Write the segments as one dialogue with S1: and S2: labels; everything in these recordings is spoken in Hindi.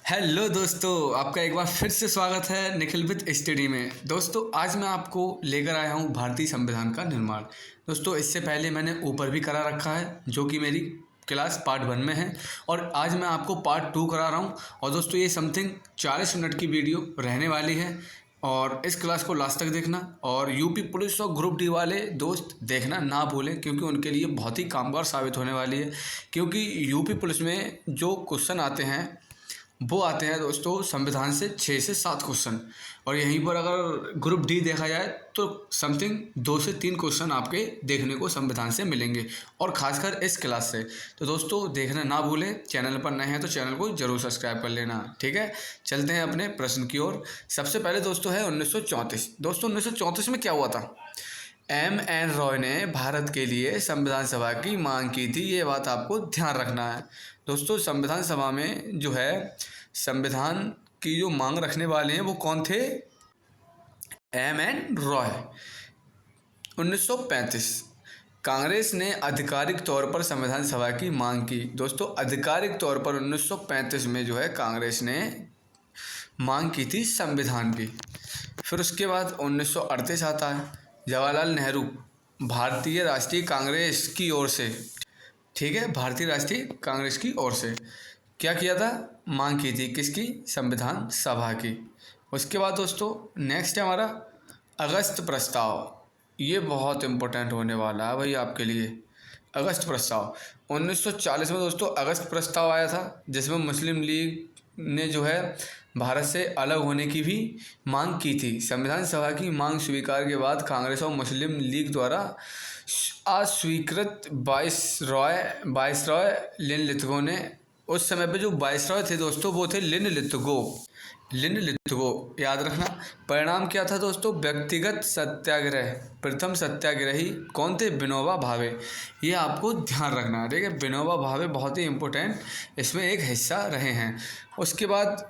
S1: हेलो दोस्तों, आपका एक बार फिर से स्वागत है निखिल विद स्टडी में। दोस्तों आज मैं आपको लेकर आया हूँ भारतीय संविधान का निर्माण। दोस्तों इससे पहले मैंने ऊपर भी करा रखा है जो कि मेरी क्लास पार्ट 1 में है, और आज मैं आपको पार्ट 2 करा रहा हूँ। और दोस्तों ये समथिंग 40 मिनट की वीडियो रहने वाली है, और इस क्लास को लास्ट तक देखना। और यूपी पुलिस और ग्रुप डी वाले दोस्त देखना ना भूलें, क्योंकि उनके लिए बहुत ही कामगार साबित होने वाली है। क्योंकि यूपी पुलिस में जो क्वेश्चन आते हैं वो आते हैं दोस्तों संविधान से 6 से 7 क्वेश्चन, और यहीं पर अगर ग्रुप डी देखा जाए तो समथिंग 2 से 3 क्वेश्चन आपके देखने को संविधान से मिलेंगे, और खासकर इस क्लास से। तो दोस्तों देखना ना भूलें। चैनल पर नए हैं तो चैनल को जरूर सब्सक्राइब कर लेना। ठीक है, चलते हैं अपने प्रश्न की ओर। सबसे पहले दोस्तों है 1934। दोस्तों 1934 में क्या हुआ था? एम.एन. रॉय ने भारत के लिए संविधान सभा की मांग की थी। ये बात आपको ध्यान रखना है दोस्तों। संविधान सभा में जो है संविधान की जो मांग रखने वाले हैं वो कौन थे? एम.एन. रॉय। 1935 कांग्रेस ने आधिकारिक तौर पर संविधान सभा की मांग की। दोस्तों आधिकारिक तौर पर 1935 में जो है कांग्रेस ने मांग की थी संविधान की। फिर उसके बाद 1938 आता है। जवाहरलाल नेहरू भारतीय राष्ट्रीय कांग्रेस की ओर से, ठीक है, भारतीय राष्ट्रीय कांग्रेस की ओर से क्या किया था? मांग की थी किसकी? संविधान सभा की। उसके बाद दोस्तों नेक्स्ट है हमारा अगस्त प्रस्ताव। ये बहुत इम्पोर्टेंट होने वाला है भाई आपके लिए। अगस्त प्रस्ताव 1940 में दोस्तों अगस्त प्रस्ताव आया था, जिसमें मुस्लिम लीग ने जो है भारत से अलग होने की भी मांग की थी। संविधान सभा की मांग स्वीकार के बाद कांग्रेस और मुस्लिम लीग द्वारा अस्वीकृत वाइसरॉय लिनलिथगो ने, उस समय पे जो वाइसरॉय थे दोस्तों वो थे लिनलिथगो। याद रखना। परिणाम क्या था दोस्तों? व्यक्तिगत सत्याग्रह। प्रथम सत्याग्रही कौन थे? विनोबा भावे। ये आपको ध्यान रखना है, ठीक है। विनोबा भावे बहुत ही इम्पोर्टेंट इसमें एक हिस्सा रहे हैं। उसके बाद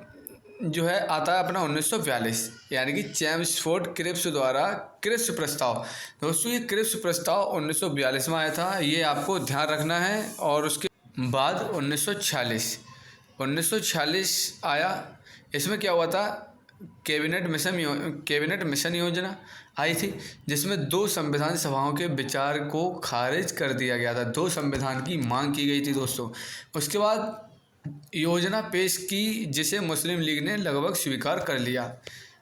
S1: जो है आता है अपना 1942, यानी कि चेम्सफोर्ड क्रिप्स द्वारा क्रिप्स प्रस्ताव। दोस्तों ये क्रिप्स प्रस्ताव 1942 में आया था, ये आपको ध्यान रखना है। और उसके बाद 1946 आया। इसमें क्या हुआ था? कैबिनेट मिशन योजना आई थी, जिसमें 2 संविधान सभाओं के विचार को खारिज कर दिया गया था। 2 संविधान की मांग की गई थी दोस्तों। उसके बाद योजना पेश की जिसे मुस्लिम लीग ने लगभग स्वीकार कर लिया,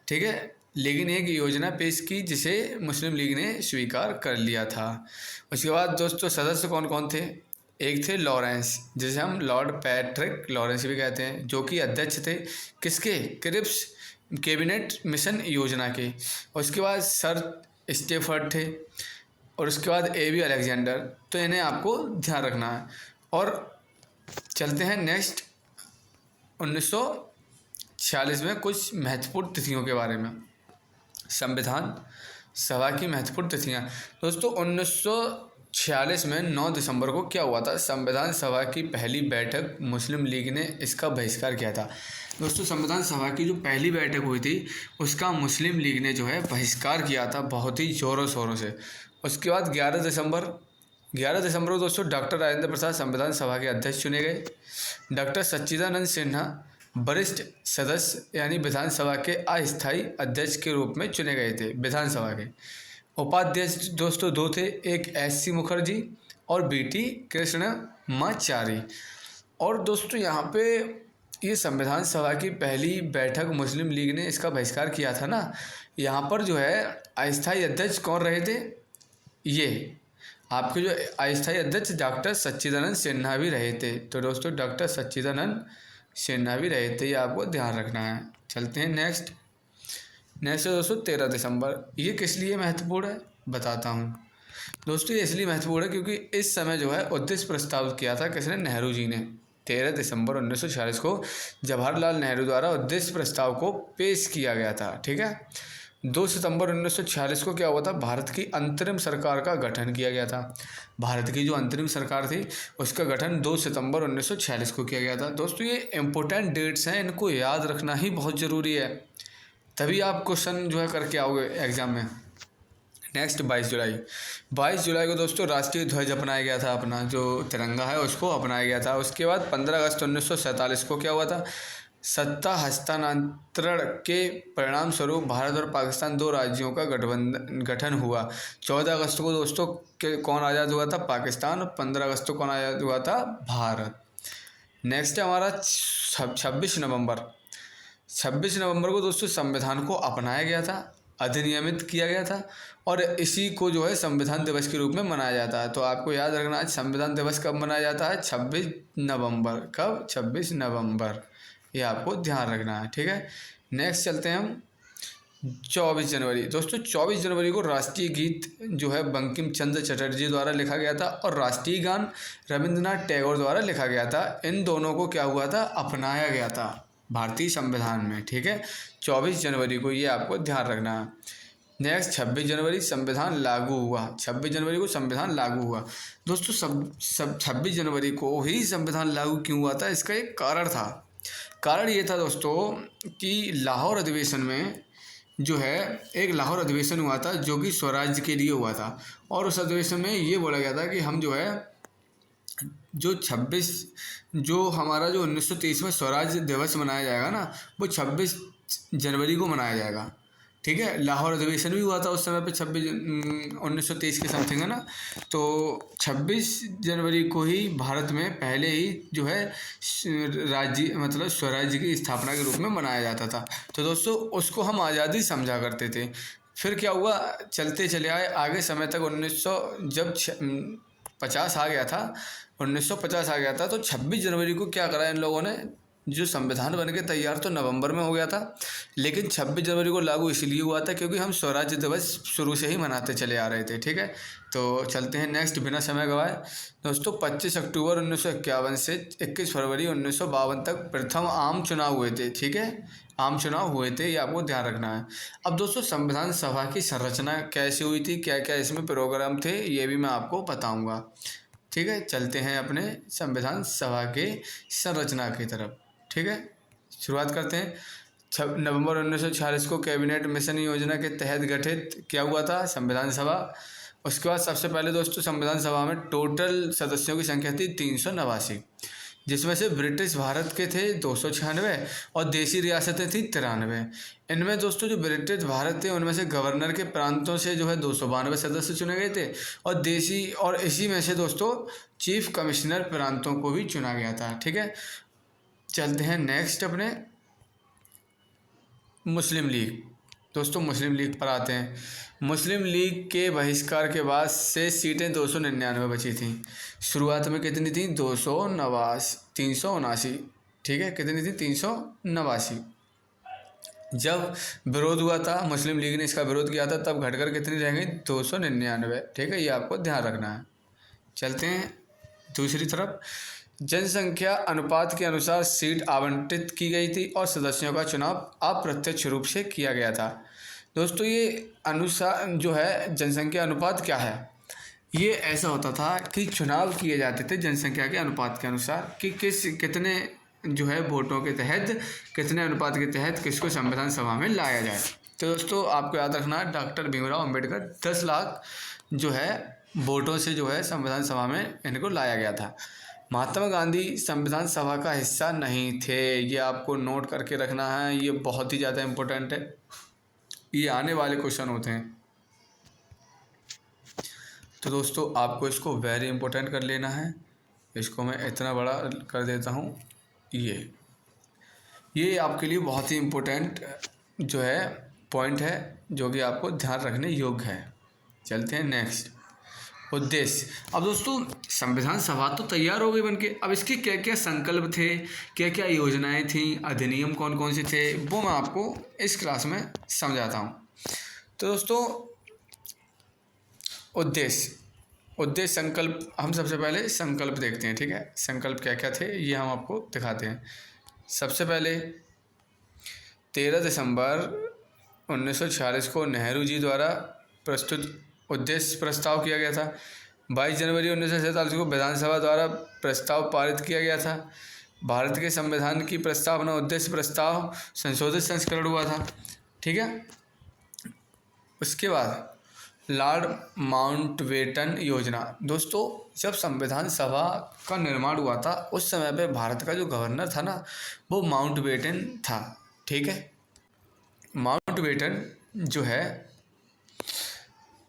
S1: ठीक है। लेकिन एक योजना पेश की जिसे मुस्लिम लीग ने स्वीकार कर लिया था। उसके बाद दोस्तों सदस्य कौन कौन थे? एक थे लॉरेंस, जिसे हम लॉर्ड पैट्रिक लॉरेंस भी कहते हैं, जो कि अध्यक्ष थे किसके? क्रिप्स कैबिनेट मिशन योजना के। उसके बाद सर स्टेफर्ड थे, और उसके बाद ए.बी. अलेक्जेंडर। तो इन्हें आपको ध्यान रखना है। और चलते हैं नेक्स्ट 1946 में कुछ महत्वपूर्ण तिथियों के बारे में। संविधान सभा की महत्वपूर्ण तिथियां दोस्तों 1946 में 9 दिसंबर को क्या हुआ था? संविधान सभा की पहली बैठक मुस्लिम लीग ने इसका बहिष्कार किया था। दोस्तों संविधान सभा की जो पहली बैठक हुई थी उसका मुस्लिम लीग ने जो है बहिष्कार किया था, बहुत ही ज़ोरों शोरों से। उसके बाद 11 दिसंबर को दोस्तों डॉक्टर राजेंद्र प्रसाद संविधान सभा के अध्यक्ष चुने गए। डॉक्टर सच्चिदानंद सिन्हा वरिष्ठ सदस्य यानी विधानसभा के अस्थायी अध्यक्ष के रूप में चुने गए थे विधानसभा के। उपाध्यक्ष दोस्तों 2 थे, एक एस.सी. मुखर्जी और बी.टी. कृष्णमाचारी। और दोस्तों यहाँ पे ये संविधान सभा की पहली बैठक मुस्लिम लीग ने इसका बहिष्कार किया था ना, यहाँ पर जो है अस्थायी अध्यक्ष कौन रहे थे? ये आपके जो अस्थायी अध्यक्ष डॉक्टर सच्चिदानंद सिन्हा भी रहे थे। तो दोस्तों डॉक्टर सच्चिदानंद सिन्हा भी रहे थे, ये आपको ध्यान रखना है। चलते हैं नेक्स्ट है दोस्तों 13 दिसंबर। ये किस लिए महत्वपूर्ण है बताता हूँ दोस्तों। ये इसलिए महत्वपूर्ण है क्योंकि इस समय जो है उद्देश्य प्रस्ताव किया था किसने? नेहरू जी ने। 13 दिसंबर 1946 को जवाहरलाल नेहरू द्वारा उद्देश्य प्रस्ताव को पेश किया गया था, ठीक है। 2 सितंबर 1946 को क्या हुआ था? भारत की अंतरिम सरकार का गठन किया गया था। भारत की जो अंतरिम सरकार थी उसका गठन 2 सितंबर 1946 को किया गया था। दोस्तों ये इम्पोर्टेंट डेट्स हैं, इनको याद रखना ही बहुत ज़रूरी है, तभी आप क्वेश्चन जो है करके आओगे एग्जाम में। नेक्स्ट 22 जुलाई को दोस्तों राष्ट्रीय ध्वज अपनाया गया था, अपना जो तिरंगा है उसको अपनाया गया था। उसके बाद 15 अगस्त 1947 को क्या हुआ था? सत्ता हस्तांतरण के परिणाम स्वरूप भारत और पाकिस्तान दो राज्यों का गठन हुआ। 14 अगस्त को दोस्तों कौन आज़ाद हुआ था? पाकिस्तान। और 15 अगस्त को कौन आज़ाद हुआ था? भारत। नेक्स्ट है हमारा 26 नवंबर। 26 नवंबर को दोस्तों संविधान को अपनाया गया था, अधिनियमित किया गया था, और इसी को जो है संविधान दिवस के रूप में मनाया जाता है। तो आपको याद रखना है संविधान दिवस कब मनाया जाता है? 26 नवंबर। कब? 26 नवंबर, ये आपको ध्यान रखना है, ठीक है। नेक्स्ट चलते हैं हम 24 जनवरी। दोस्तों 24 जनवरी को राष्ट्रीय गीत जो है बंकिम चंद्र चटर्जी द्वारा लिखा गया था और राष्ट्रीय गान रविंद्रनाथ टैगोर द्वारा लिखा गया था। इन दोनों को क्या हुआ था? अपनाया गया था भारतीय संविधान में, ठीक है। 24 जनवरी को, ये आपको ध्यान रखना है। नेक्स्ट 26 जनवरी संविधान लागू हुआ। 26 जनवरी को संविधान लागू हुआ। दोस्तों सब 26 जनवरी को ही संविधान लागू क्यों हुआ था? इसका एक कारण था। कारण ये था दोस्तों कि लाहौर अधिवेशन में जो है एक लाहौर अधिवेशन हुआ था जो कि स्वराज्य के लिए हुआ था, और उस अधिवेशन में ये बोला गया था कि हम जो है जो हमारा जो 1923 में स्वराज्य दिवस मनाया जाएगा ना, वो 26 जनवरी को मनाया जाएगा, ठीक है। लाहौर अधिवेशन भी हुआ था उस समय पे 1923 के समथिंग, है ना। तो 26 जनवरी को ही भारत में पहले ही जो है राज्य मतलब स्वराज्य की स्थापना के रूप में मनाया जाता था। तो दोस्तों उसको हम आज़ादी समझा करते थे। फिर क्या हुआ? चलते चले आए आगे समय तक। 1950 आ गया था, 1950 आ गया था, तो 26 जनवरी को क्या करा इन लोगों ने? जो संविधान बन के तैयार तो नवंबर में हो गया था, लेकिन 26 जनवरी को लागू इसलिए हुआ था क्योंकि हम स्वराज्य दिवस शुरू से ही मनाते चले आ रहे थे, ठीक है। तो चलते हैं नेक्स्ट बिना समय गवाए। दोस्तों 25 अक्टूबर 1951 से 21 फरवरी 1952 तक प्रथम आम चुनाव हुए थे, ठीक है। आम चुनाव हुए थे, ये आपको ध्यान रखना है। अब दोस्तों संविधान सभा की संरचना कैसे हुई थी, क्या क्या इसमें प्रोग्राम थे, ये भी मैं आपको बताऊँगा, ठीक है। चलते हैं अपने संविधान सभा के संरचना की तरफ, ठीक है। शुरुआत करते हैं। नवंबर 1946 को कैबिनेट मिशन योजना के तहत गठित क्या हुआ था? संविधान सभा। उसके बाद सबसे पहले दोस्तों संविधान सभा में टोटल सदस्यों की संख्या थी 389, जिसमें से ब्रिटिश भारत के थे 296 और देशी रियासतें थी 93। इनमें दोस्तों जो ब्रिटिश भारत थे उनमें से गवर्नर के प्रांतों से जो है 292 सदस्य चुने गए थे, और इसी में से दोस्तों चीफ कमिश्नर प्रांतों को भी चुना गया था, ठीक है। चलते हैं नेक्स्ट अपने मुस्लिम लीग। दोस्तों मुस्लिम लीग पर आते हैं। मुस्लिम लीग के बहिष्कार के बाद से सीटें 299 बची थीं। शुरुआत में कितनी थी? 379, ठीक है। कितनी थी? 389। जब विरोध हुआ था, मुस्लिम लीग ने इसका विरोध किया था, तब घटकर कितनी रह गई? 299, ठीक है। ये आपको ध्यान रखना है। चलते हैं दूसरी तरफ। जनसंख्या अनुपात के अनुसार सीट आवंटित की गई थी और सदस्यों का चुनाव अप्रत्यक्ष रूप से किया गया था। दोस्तों ये अनुसार जो है जनसंख्या अनुपात क्या है? ये ऐसा होता था कि चुनाव किए जाते थे जनसंख्या के अनुपात के अनुसार कि कितने जो है वोटों के तहत, कितने अनुपात के तहत किसको संविधान सभा में लाया जाए। तो दोस्तों आपको याद रखना है डॉक्टर भीमराव अंबेडकर 10 लाख जो है वोटों से जो है संविधान सभा में इनको लाया गया था। महात्मा गांधी संविधान सभा का हिस्सा नहीं थे, ये आपको नोट करके रखना है, ये बहुत ही ज़्यादा इम्पोर्टेंट है, ये आने वाले क्वेश्चन होते हैं। तो दोस्तों आपको इसको वेरी इंपॉर्टेंट कर लेना है। इसको मैं इतना बड़ा कर देता हूँ। ये आपके लिए बहुत ही इम्पोर्टेंट जो है पॉइंट है, जो कि आपको ध्यान रखने योग्य है। चलते हैं नेक्स्ट, उद्देश्य। अब दोस्तों संविधान सभा तो तैयार हो गई बनके, अब इसके क्या क्या संकल्प थे, क्या क्या योजनाएं थी, अधिनियम कौन कौन से थे, वो मैं आपको इस क्लास में समझाता हूँ। तो दोस्तों उद्देश्य संकल्प, हम सबसे पहले संकल्प देखते हैं, ठीक है। संकल्प क्या क्या थे ये हम आपको दिखाते हैं। सबसे पहले 13 दिसंबर 1946 को नेहरू जी द्वारा प्रस्तुत उद्देश्य प्रस्ताव किया गया था। 22 जनवरी 1947 को विधानसभा द्वारा प्रस्ताव पारित किया गया था। भारत के संविधान की प्रस्तावना उद्देश्य प्रस्ताव संशोधित संस्करण हुआ था, ठीक है। उसके बाद लॉर्ड माउंटबेटन योजना। दोस्तों जब संविधान सभा का निर्माण हुआ था उस समय पे भारत का जो गवर्नर था ना वो माउंटबेटन था। ठीक है, माउंटबेटन जो है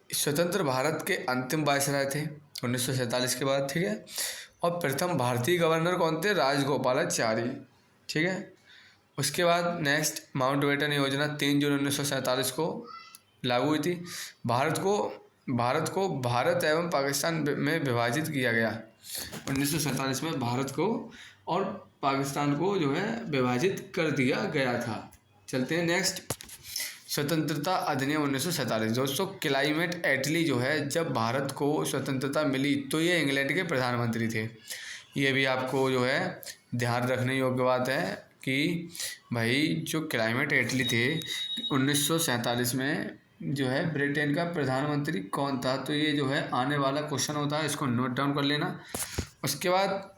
S1: स्वतंत्र भारत के अंतिम वायसराय थे 1947 के बाद। ठीक है, और प्रथम भारतीय गवर्नर कौन थे? राजगोपालाचारी। ठीक है, उसके बाद नेक्स्ट माउंटबेटन योजना 3 जून 1947 को लागू हुई थी। भारत एवं पाकिस्तान में विभाजित किया गया 1947 में। भारत को और पाकिस्तान को जो है विभाजित कर दिया गया था। चलते हैं नेक्स्ट, स्वतंत्रता अधिनियम 1947। दोस्तों क्लाइमेट एटली जो है जब भारत को स्वतंत्रता मिली तो ये इंग्लैंड के प्रधानमंत्री थे। ये भी आपको जो है ध्यान रखने योग्य बात है कि भाई जो क्लाइमेट एटली थे 1947 में जो है ब्रिटेन का प्रधानमंत्री कौन था? तो ये जो है आने वाला क्वेश्चन होता है, इसको नोट डाउन कर लेना। उसके बाद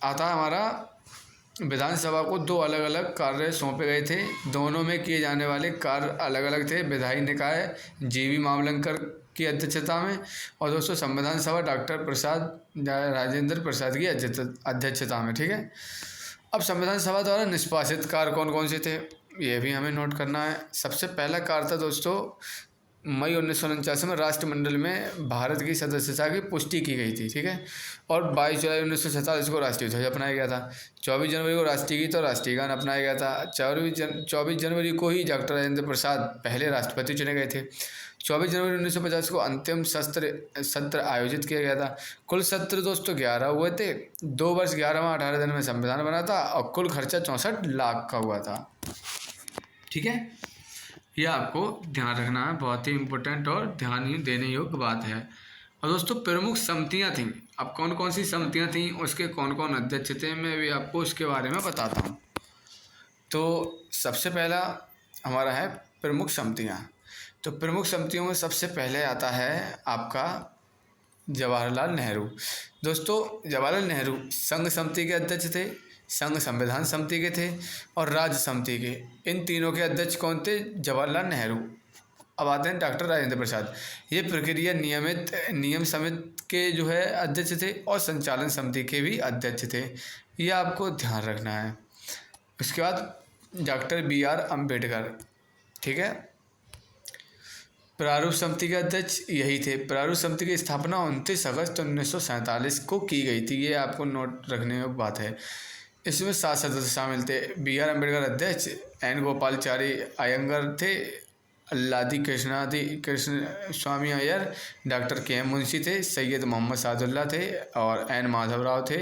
S1: आता है हमारा विधानसभा को 2 अलग अलग कार्य सौंपे गए थे। दोनों में किए जाने वाले कार्य अलग अलग थे। विधायी निकाय जीवी मावलंकर की अध्यक्षता में और दोस्तों संविधान सभा डॉक्टर राजेंद्र प्रसाद की अध्यक्षता में। ठीक है, अब संविधान सभा द्वारा निष्पादित कार्य कौन कौन से थे ये भी हमें नोट करना है। सबसे पहला कार्य था दोस्तों मई 1949 में राष्ट्रमंडल में भारत की सदस्यता की पुष्टि की गई थी। ठीक है, और 22 जुलाई 1947 को राष्ट्रीय ध्वज अपनाया गया था। 24 जनवरी को राष्ट्रीय गीत और राष्ट्रीय गान अपनाया गया था। 24 जनवरी को ही डॉक्टर राजेंद्र प्रसाद पहले राष्ट्रपति चुने गए थे। 24 जनवरी 1950 को अंतिम सत्र आयोजित किया गया था। कुल सत्र दोस्तों 11 हुए थे। 2 वर्ष 11 माह 18 दिन में संविधान बना था और कुल खर्चा 64 लाख का हुआ था। ठीक है, यह आपको ध्यान रखना है, बहुत ही इम्पोर्टेंट और ध्यान देने योग्य बात है। और दोस्तों प्रमुख समितियां थीं। अब कौन कौन सी समितियां थीं, उसके कौन कौन अध्यक्ष थे, मैं भी आपको उसके बारे में बताता हूं। तो सबसे पहला हमारा है प्रमुख समितियां। तो प्रमुख समितियों में सबसे पहले आता है आपका जवाहरलाल नेहरू। दोस्तों जवाहरलाल नेहरू संघ समिति के अध्यक्ष थे, संघ संविधान समिति के थे और राज्य समिति के। इन तीनों के अध्यक्ष कौन थे? जवाहरलाल नेहरू। अब आते हैं डॉक्टर राजेंद्र प्रसाद। ये प्रक्रिया नियम समिति के जो है अध्यक्ष थे और संचालन समिति के भी अध्यक्ष थे। ये आपको ध्यान रखना है। उसके बाद डॉक्टर BR अम्बेडकर। ठीक है, प्रारूप समिति के अध्यक्ष यही थे। प्रारूप समिति की स्थापना 29 अगस्त 1947 को की गई थी। ये आपको नोट रखने योग्य बात है। इसमें 7 सदस्य शामिल थे। BR अम्बेडकर अध्यक्ष, N गोपालाचारी अयंगर थे, अल्लादी कृष्ण स्वामी अय्यर, डॉक्टर KM मुंशी थे, सैयद मोहम्मद सादुल्ला थे और N माधवराव थे।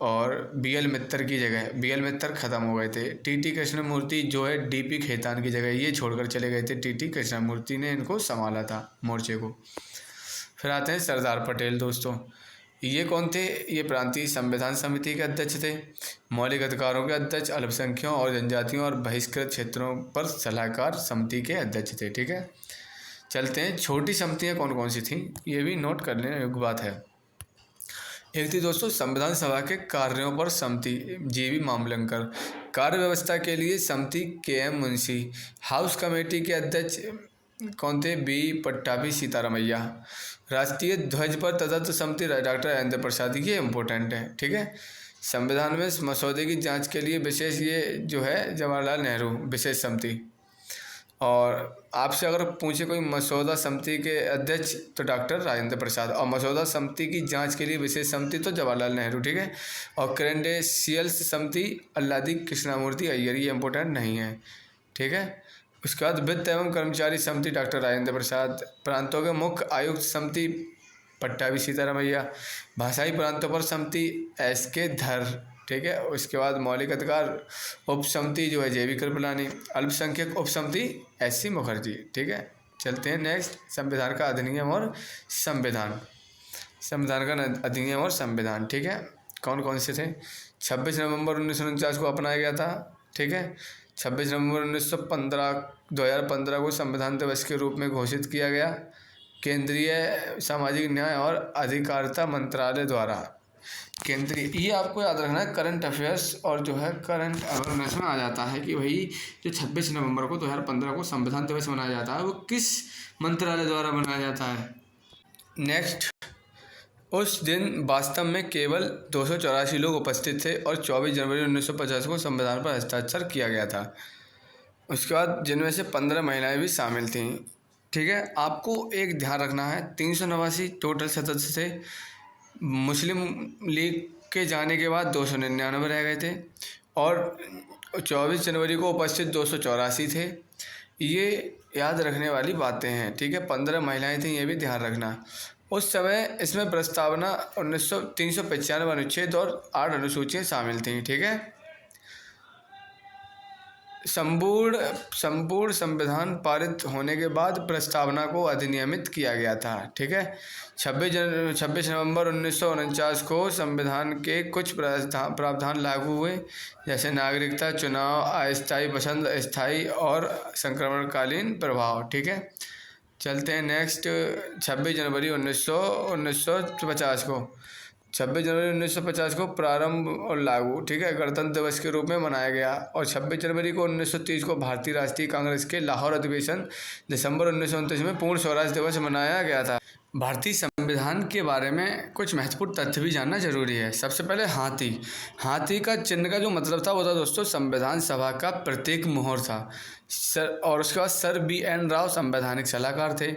S1: और BL मित्तर की जगह BL मित्तर ख़त्म हो गए थे। TT कृष्णमूर्ति जो है DP खेतान की जगह ये छोड़कर चले गए थे। TT कृष्णमूर्ति ने इनको संभाला था मोर्चे को। फिर आते हैं सरदार पटेल। दोस्तों ये कौन थे? ये प्रांतीय संविधान समिति के अध्यक्ष थे, मौलिक अधिकारों के अध्यक्ष, अल्पसंख्यकों और जनजातियों और बहिष्कृत क्षेत्रों पर सलाहकार समिति के अध्यक्ष थे। ठीक है, चलते हैं छोटी समितियां कौन कौन सी थीं ये भी नोट कर लेने योग्य बात है। एक थी दोस्तों संविधान सभा के कार्यों पर समिति जीवी मामलंकर, कार्य व्यवस्था के लिए समिति KM मुंशी, हाउस कमेटी के अध्यक्ष कौन थे? B पट्टाभी सीतारमैया, राष्ट्रीय ध्वज पर तदर्थ समिति डॉक्टर राजेंद्र प्रसाद। ये इम्पोर्टेंट है। ठीक है, संविधान में मसौदे की जांच के लिए विशेष ये जो है जवाहरलाल नेहरू विशेष समिति। और आपसे अगर पूछे कोई मसौदा समिति के अध्यक्ष तो डॉक्टर राजेंद्र प्रसाद, और मसौदा समिति की जांच के लिए विशेष समिति तो जवाहरलाल नेहरू। ठीक है, और क्रेडेंशियल्स समिति अल्लादी कृष्णमूर्ति अय्यर। ये इंपॉर्टेंट नहीं है। ठीक है, उसके बाद वित्त एवं कर्मचारी समिति डॉक्टर राजेंद्र प्रसाद, प्रांतों के मुख्य आयुक्त समिति पट्टाभी सीतारमैया, भाषाई प्रांतों पर समिति SK धर। ठीक है, उसके बाद मौलिक अधिकार उप समिति जो है JB कृपलानी, अल्पसंख्यक उप समिति SC मुखर्जी। ठीक है, चलते हैं नेक्स्ट संविधान का अधिनियम और संविधान। संविधान का अधिनियम और संविधान। ठीक है, कौन कौन से थे? 26 नवंबर 1949 को अपनाया गया था। ठीक है, 26 नवंबर 2015 को संविधान दिवस के रूप में घोषित किया गया। केंद्रीय सामाजिक न्याय और अधिकारिता मंत्रालय द्वारा केंद्रीय, ये आपको याद रखना है। करंट अफेयर्स और जो है करंट अवेयरनेस में आ जाता है कि भाई जो 26 नवंबर को 2015 को संविधान दिवस मनाया जाता है वो किस मंत्रालय द्वारा मनाया जाता है। नेक्स्ट, उस दिन वास्तव में केवल 284 लोग उपस्थित थे और 24 जनवरी 1950 को संविधान पर हस्ताक्षर किया गया था। उसके बाद जिनमें से 15 महिलाएं भी शामिल थीं। ठीक है, आपको एक ध्यान रखना है, 389 टोटल सदस्य थे। मुस्लिम लीग के जाने के बाद 299 रह गए थे और 24 जनवरी को उपस्थित 284 थे। ये याद रखने वाली बातें हैं। ठीक है, 15 महिलाएं थीं, ये भी ध्यान रखना। उस समय इसमें प्रस्तावना 395 अनुच्छेद और 8 अनुसूचियाँ शामिल थीं। ठीक है, संपूर्ण संविधान पारित होने के बाद प्रस्तावना को अधिनियमित किया गया था। ठीक है, 26 नवंबर 1949 को संविधान के कुछ प्रावधान लागू हुए, जैसे नागरिकता, चुनाव, अस्थायी पसंद, स्थायी और संक्रमणकालीन प्रभाव। ठीक है, चलते हैं नेक्स्ट। 26 जनवरी 1950 को 26 जनवरी 1950 को प्रारंभ और लागू। ठीक है, गणतंत्र दिवस के रूप में मनाया गया। और 26 जनवरी को 1930 को भारतीय राष्ट्रीय कांग्रेस के लाहौर अधिवेशन दिसंबर 1929 में पूर्ण स्वराज दिवस मनाया गया था। भारतीय संविधान के बारे में कुछ महत्वपूर्ण तथ्य भी जानना जरूरी है। सबसे पहले हाथी का चिन्ह का जो मतलब था वो था दोस्तों संविधान सभा का प्रतीक मोहर था। और उसके बाद सर BN राव संवैधानिक सलाहकार थे।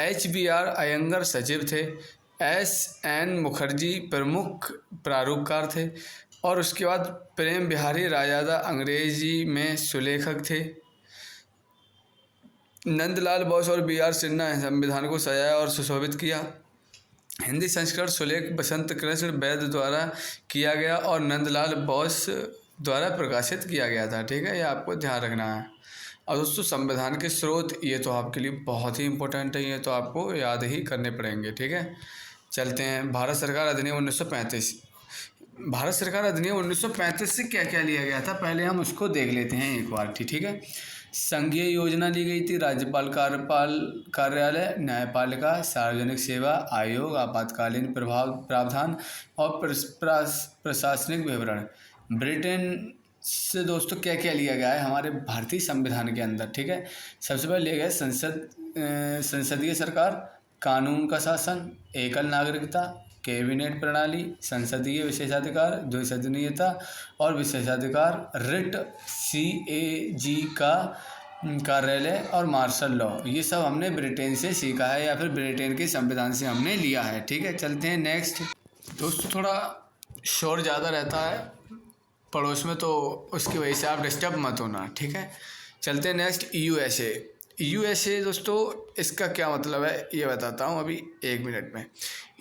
S1: HBR अयंगर सचिव थे। SN मुखर्जी प्रमुख प्रारूपकार थे। और उसके बाद प्रेम बिहारी रायजादा अंग्रेजी में सुलेखक थे। नंदलाल बोस और BR सिन्हा ने संविधान को सजाया और सुशोभित किया। हिंदी संस्करण सुलेख बसंत कृष्ण वैद्य द्वारा किया गया और नंदलाल बोस द्वारा प्रकाशित किया गया था। ठीक है, ये आपको ध्यान रखना है। और दोस्तों संविधान के स्रोत, ये तो आपके लिए बहुत ही इंपॉर्टेंट है, ये तो आपको याद ही करने पड़ेंगे। ठीक है, चलते हैं। भारत सरकार अधिनियम 1935। भारत सरकार अधिनियम 1935 से क्या क्या लिया गया था, पहले हम उसको देख लेते हैं एक बार। ठीक है, संघीय योजना ली गई थी, राज्यपाल कार्यालय, न्यायपालिका, सार्वजनिक सेवा आयोग, आपातकालीन प्रावधान और प्रशासनिक विवरण। ब्रिटेन से दोस्तों क्या क्या लिया गया है हमारे भारतीय संविधान के अंदर। ठीक है, सबसे पहले लिया गया संसदीय सरकार, कानून का शासन, एकल नागरिकता, कैबिनेट प्रणाली, संसदीय विशेषाधिकार, द्विसदनीयता और विशेषाधिकार, रिट, CAG का कार्यालय और मार्शल लॉ। ये सब हमने ब्रिटेन से सीखा है या फिर ब्रिटेन के संविधान से हमने लिया है। ठीक है, चलते हैं नेक्स्ट। दोस्तों थोड़ा शोर ज़्यादा रहता है पड़ोस में, तो उसकी वजह से आप डिस्टर्ब मत होना। ठीक है, चलते हैं नेक्स्ट। USA दोस्तों इसका क्या मतलब है ये बताता हूँ अभी 1 मिनट में।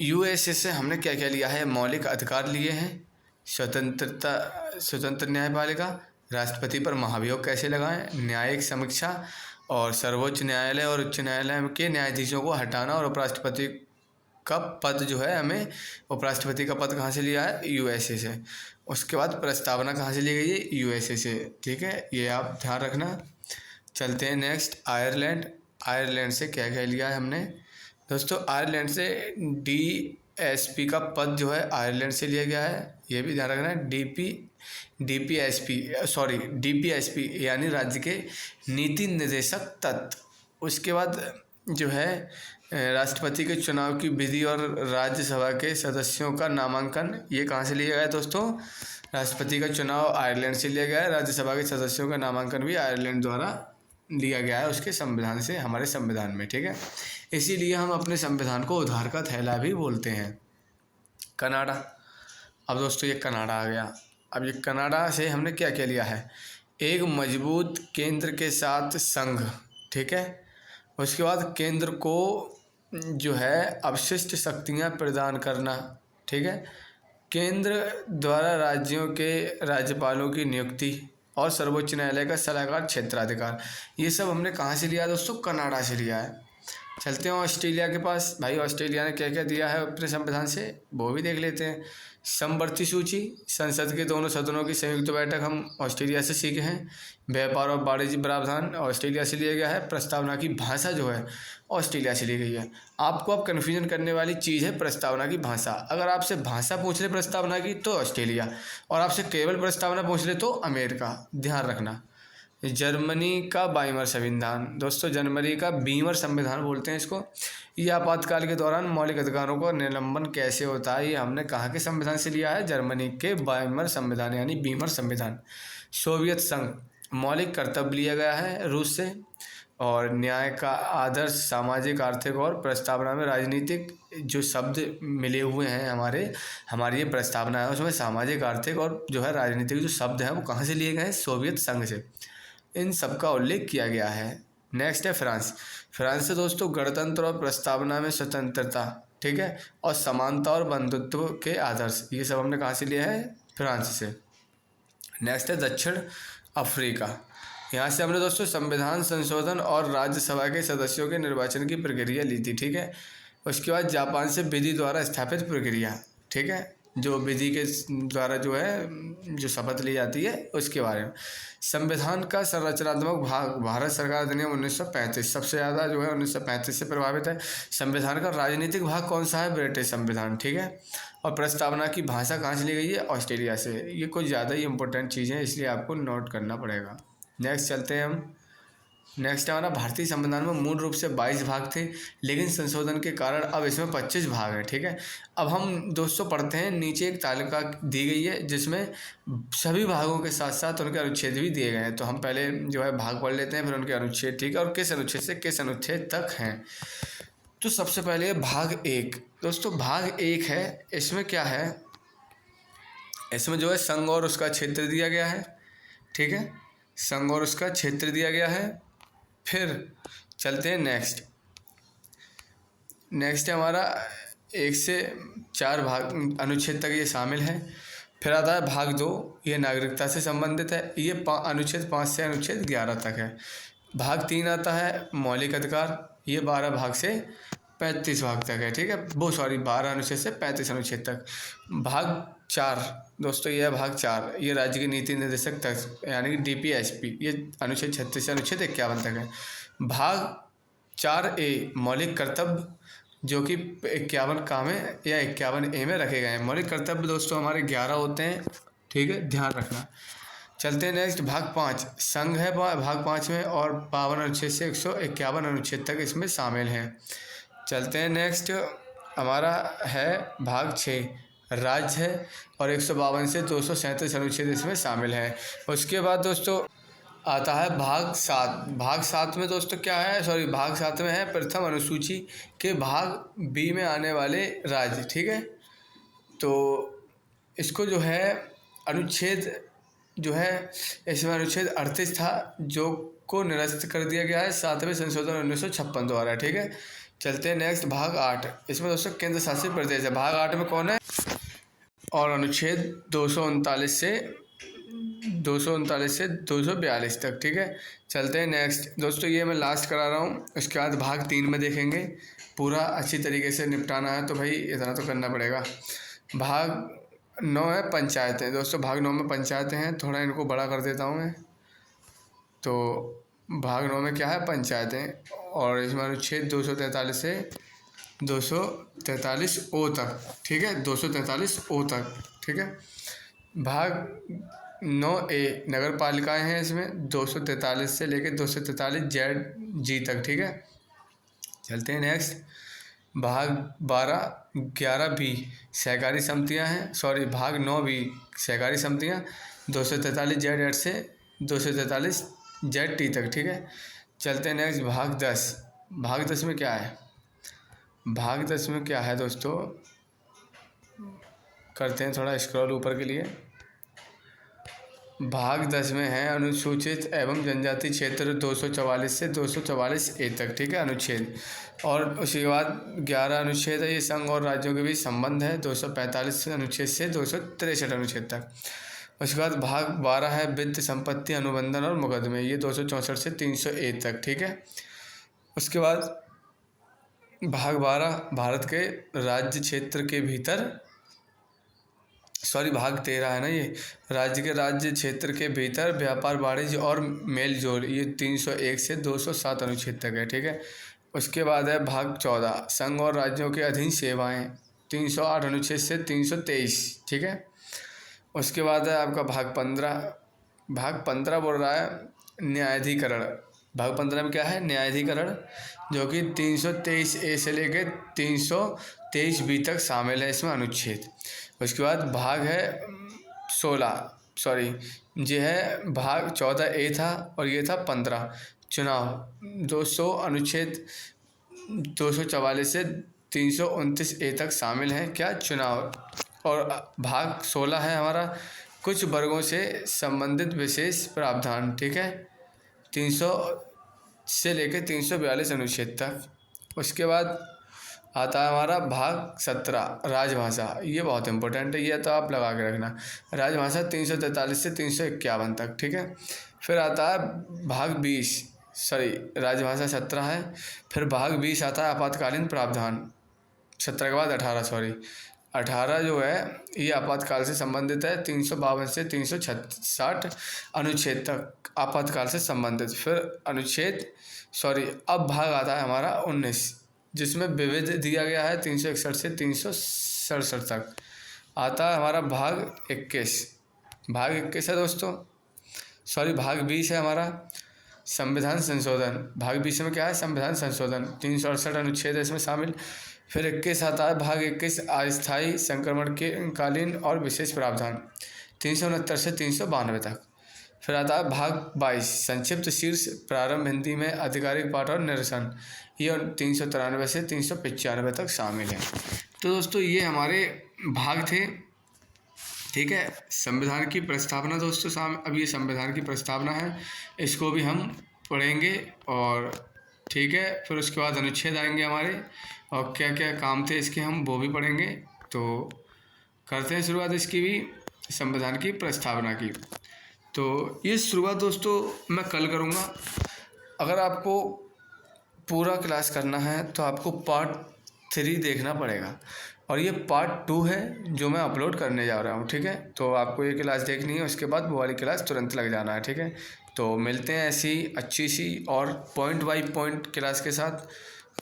S1: USA से हमने क्या क्या लिया है, मौलिक अधिकार लिए हैं, स्वतंत्र न्यायपालिका, राष्ट्रपति पर महाभियोग कैसे लगाएं, न्यायिक समीक्षा और सर्वोच्च न्यायालय और उच्च न्यायालय के न्यायाधीशों को हटाना और उपराष्ट्रपति का पद जो है, हमें उपराष्ट्रपति का पद कहाँ से लिया है, USA से। उसके बाद प्रस्तावना कहाँ से ली गई है, USA से। ठीक है, ये आप ध्यान रखना। चलते हैं नेक्स्ट। आयरलैंड से क्या क्या लिया है हमने दोस्तों। आयरलैंड से DSP का पद जो है आयरलैंड से लिया गया है, ये भी ध्यान रखना है। DPSP यानी राज्य के नीति निर्देशक तत्व। उसके बाद जो है राष्ट्रपति के चुनाव की विधि और राज्यसभा के सदस्यों का नामांकन, ये कहाँ से लिया गया है दोस्तों, राष्ट्रपति का चुनाव आयरलैंड से लिया गया है। राज्यसभा के सदस्यों का नामांकन भी आयरलैंड द्वारा लिया गया है उसके संविधान से, हमारे संविधान में। ठीक है, इसीलिए हम अपने संविधान को उधार का थैला भी बोलते हैं। कनाडा, अब दोस्तों ये कनाडा आ गया। अब ये कनाडा से हमने क्या क्या लिया है, एक मजबूत केंद्र के साथ संघ। ठीक है, उसके बाद केंद्र को जो है अवशिष्ट शक्तियाँ प्रदान करना। ठीक है, केंद्र द्वारा राज्यों के राज्यपालों की नियुक्ति और सर्वोच्च न्यायालय का सलाहकार क्षेत्राधिकार। ये सब हमने कहाँ से लिया दोस्तों, कनाडा से लिया है। चलते हैं ऑस्ट्रेलिया के पास। भाई ऑस्ट्रेलिया ने क्या क्या दिया है अपने संविधान से वो भी देख लेते हैं। समवर्ती सूची, संसद के दोनों सदनों की संयुक्त बैठक हम ऑस्ट्रेलिया से सीखे हैं। व्यापार और वाणिज्य प्रावधान ऑस्ट्रेलिया से लिया गया है। प्रस्तावना की भाषा जो है ऑस्ट्रेलिया से ली गई है। आपको अब कन्फ्यूजन करने वाली चीज़ है प्रस्तावना की भाषा। अगर आपसे भाषा पूछ ले प्रस्तावना की तो ऑस्ट्रेलिया, और आपसे केवल प्रस्तावना पूछ ले तो अमेरिका। ध्यान रखना। जर्मनी का बाइमर संविधान, दोस्तों जर्मनी का बीमर संविधान बोलते हैं इसको। ये आपातकाल के दौरान मौलिक अधिकारों का निलंबन कैसे होता है, ये हमने कहाँ के संविधान से लिया है, जर्मनी के बाइमर संविधान यानी बीमर संविधान। सोवियत संघ, मौलिक कर्तव्य लिया गया है रूस से। और न्याय का आदर्श, सामाजिक, आर्थिक और प्रस्तावना में राजनीतिक जो शब्द मिले हुए हैं हमारी ये प्रस्तावना है उसमें सामाजिक, आर्थिक और जो है राजनीतिक जो शब्द हैं वो कहाँ से लिए गए हैं, सोवियत संघ से। इन सब का उल्लेख किया गया है। नेक्स्ट है फ्रांस। फ्रांस से दोस्तों गणतंत्र और प्रस्तावना में स्वतंत्रता, ठीक है, और समानता और बंधुत्व के आदर्श, ये सब हमने कहाँ से लिया है, फ्रांस से। नेक्स्ट है दक्षिण अफ्रीका। यहाँ से हमने दोस्तों संविधान संशोधन और राज्यसभा के सदस्यों के निर्वाचन की प्रक्रिया ली थी, ठीक है। उसके बाद जापान से विधि द्वारा स्थापित प्रक्रिया, ठीक है, जो विधि के द्वारा जो है जो शपथ ली जाती है उसके बारे में। संविधान का संरचनात्मक भाग, भारत सरकार अधिनियम 1935 सबसे ज़्यादा जो है 1935 से प्रभावित है। संविधान का राजनीतिक भाग कौन सा है, ब्रिटिश संविधान, ठीक है। और प्रस्तावना की भाषा कहाँ से ली गई है, ऑस्ट्रेलिया से। ये कुछ ज़्यादा ही इंपॉर्टेंट चीज़ें हैं इसलिए आपको नोट करना पड़ेगा। नेक्स्ट चलते हैं हम। नेक्स्ट हमारा भारतीय संविधान में मूल रूप से 22 भाग थे, लेकिन संशोधन के कारण अब इसमें 25 भाग हैं, ठीक है। अब हम दोस्तों पढ़ते हैं, नीचे एक तालिका दी गई है जिसमें सभी भागों के साथ साथ उनके अनुच्छेद भी दिए गए हैं। तो हम पहले जो है भाग पढ़ लेते हैं, फिर उनके अनुच्छेद, ठीक है, और किस अनुच्छेद से किस अनुच्छेद तक हैं। तो सबसे पहले भाग 1। दोस्तों भाग 1 है, इसमें क्या है, इसमें जो है संघ और उसका क्षेत्र दिया गया है, ठीक है, संघ और उसका क्षेत्र दिया गया है। फिर चलते हैं नेक्स्ट है हमारा 1 से 4 भाग अनुच्छेद तक ये शामिल है। फिर आता है भाग 2, ये नागरिकता से संबंधित है, ये अनुच्छेद 5 से अनुच्छेद 11 तक है। भाग 3 आता है मौलिक अधिकार, ये 12 भाग से 35 भाग तक है, ठीक है, 12 अनुच्छेद से 35 अनुच्छेद तक। भाग 4 दोस्तों ये है भाग 4, ये राज्य के नीति निर्देशक तक यानी कि DPSP, ये अनुच्छेद 36 से अनुच्छेद 51 तक है। भाग 4A मौलिक कर्तव्य, जो कि 51 का में या 51A में रखे गए हैं। मौलिक कर्तव्य दोस्तों हमारे 11 होते हैं, ठीक है, ध्यान रखना। चलते हैं नेक्स्ट भाग 5, संघ है भाग 5 में, और 52 अनुच्छेद से 151 अनुच्छेद तक इसमें शामिल हैं। चलते हैं नेक्स्ट हमारा है भाग 6, राज्य है, और 152 से 237 अनुच्छेद इसमें शामिल हैं। उसके बाद दोस्तों आता है भाग 7। भाग 7 में दोस्तों क्या है, भाग 7 में है प्रथम अनुसूची के भाग B में आने वाले राज्य, ठीक है। तो इसको जो है अनुच्छेद जो है इसमें अनुच्छेद 38 था जो को निरस्त कर दिया गया है 7वें संशोधन 1956 द्वारा, ठीक है। चलते हैं नेक्स्ट भाग 8, इसमें दोस्तों केंद्र शासित प्रदेश है। भाग 8 में कौन है, और अनुच्छेद 239 से 242 तक, ठीक है। चलते हैं नेक्स्ट दोस्तों, ये मैं लास्ट करा रहा हूँ, उसके बाद भाग 3 में देखेंगे। पूरा अच्छी तरीके से निपटाना है तो भाई इतना तो करना पड़ेगा। भाग 9 है पंचायतें। दोस्तों भाग 9 में पंचायतें हैं, थोड़ा इनको बड़ा कर देता हूँ मैं। तो भाग 9 में क्या है, पंचायतें, और इसमें अनुच्छेद 243 से 243O तक, ठीक है, 243O तक, ठीक है। भाग 9A नगर पालिकाएँ हैं, इसमें 243 से लेकर 243ZG तक, ठीक है। चलते हैं नेक्स्ट भाग 11B सहकारी समितियां हैं, भाग 9B सहकारी समितियां 243Z8 से 243ZT तक, ठीक है। चलते हैं नेक्स्ट भाग 10। भाग 10 में क्या है, भाग 10 में क्या है दोस्तों, करते हैं थोड़ा स्क्रॉल ऊपर के लिए। भाग 10 में है अनुसूचित एवं जनजाति क्षेत्र 244 से 244A तक, ठीक है, अनुच्छेद। और उसके बाद 11 अनुच्छेद है, ये संघ और राज्यों के बीच संबंध है 245 अनुच्छेद से 263 अनुच्छेद तक। उसके बाद भाग 12 है वित्त संपत्ति अनुबंधन और मुकदमे, ये 264 से 300A तक, ठीक है। उसके बाद भाग 12 भारत के राज्य क्षेत्र के भीतर, सॉरी भाग 13 है ना ये, राज्य क्षेत्र के भीतर व्यापार, वाणिज्य और मेल जोल, ये 301 से 207 अनुच्छेद तक है, ठीक है। उसके बाद है भाग 14 संघ और राज्यों के अधीन सेवाएं, 308 अनुच्छेद से 323, ठीक है। उसके बाद है आपका भाग 15 बोल रहा है न्यायाधिकरण। भाग 15 में क्या है? न्यायाधिकरण, जो कि 323 ए से लेके 323 बी तक शामिल है इसमें अनुच्छेद। उसके बाद भाग है 16, सॉरी ये है भाग 14 ए था और ये था 15, चुनाव, 200 अनुच्छेद 244 से 329 ए तक शामिल है क्या? चुनाव। और भाग 16 है हमारा कुछ वर्गों से संबंधित विशेष प्रावधान, ठीक है, 300 से लेकर 342 अनुच्छेद तक। उसके बाद आता है हमारा भाग 17 राजभाषा, ये बहुत इंपॉर्टेंट है, ये तो आप लगा के रखना। राजभाषा 343 से 351 तक, ठीक है। फिर आता है भाग 20, सॉरी राजभाषा 17 है, फिर भाग 20 आता है आपातकालीन प्रावधान, 17 के बाद 18, सॉरी 18 जो है ये आपातकाल से संबंधित है, 352 से 366 अनुच्छेद तक आपातकाल से संबंधित। फिर अब भाग आता है हमारा 19, जिसमें विविध दिया गया है 361 से 367 तक। आता है हमारा भाग 21, भाग 21 है दोस्तों, सॉरी भाग 20 है हमारा संविधान संशोधन। भाग 20 में क्या है? संविधान संशोधन, 368 अनुच्छेद है इसमें शामिल। फिर 21 आता है भाग 21 अस्थायी संक्रमण के कालीन और विशेष प्रावधान, 369 से 392 तक। फिर आता है भाग 22 संक्षिप्त शीर्ष प्रारंभ हिंदी में आधिकारिक पाठ और निरसन, ये 393 से 395 तक शामिल है। तो दोस्तों ये हमारे भाग थे, ठीक है। संविधान की प्रस्तावना दोस्तों अब ये संविधान की प्रस्तावना है, इसको भी हम पढ़ेंगे और ठीक है। फिर उसके बाद अनुच्छेद आएंगे हमारे और क्या क्या काम थे इसके हम वो भी पढ़ेंगे। तो करते हैं शुरुआत इसकी भी, संविधान की प्रस्तावना की। तो ये शुरुआत दोस्तों मैं कल करूँगा। अगर आपको पूरा क्लास करना है तो आपको पार्ट 3 देखना पड़ेगा और ये पार्ट 2 है जो मैं अपलोड करने जा रहा हूँ, ठीक है। तो आपको ये क्लास देखनी है, उसके बाद वो वाली क्लास तुरंत लग जाना है, ठीक है। तो मिलते हैं ऐसी अच्छी सी और पॉइंट बाय पॉइंट क्लास के साथ,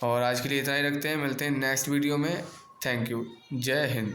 S1: और आज के लिए इतना ही रखते हैं, मिलते हैं नेक्स्ट वीडियो में। थैंक यू, जय हिंद।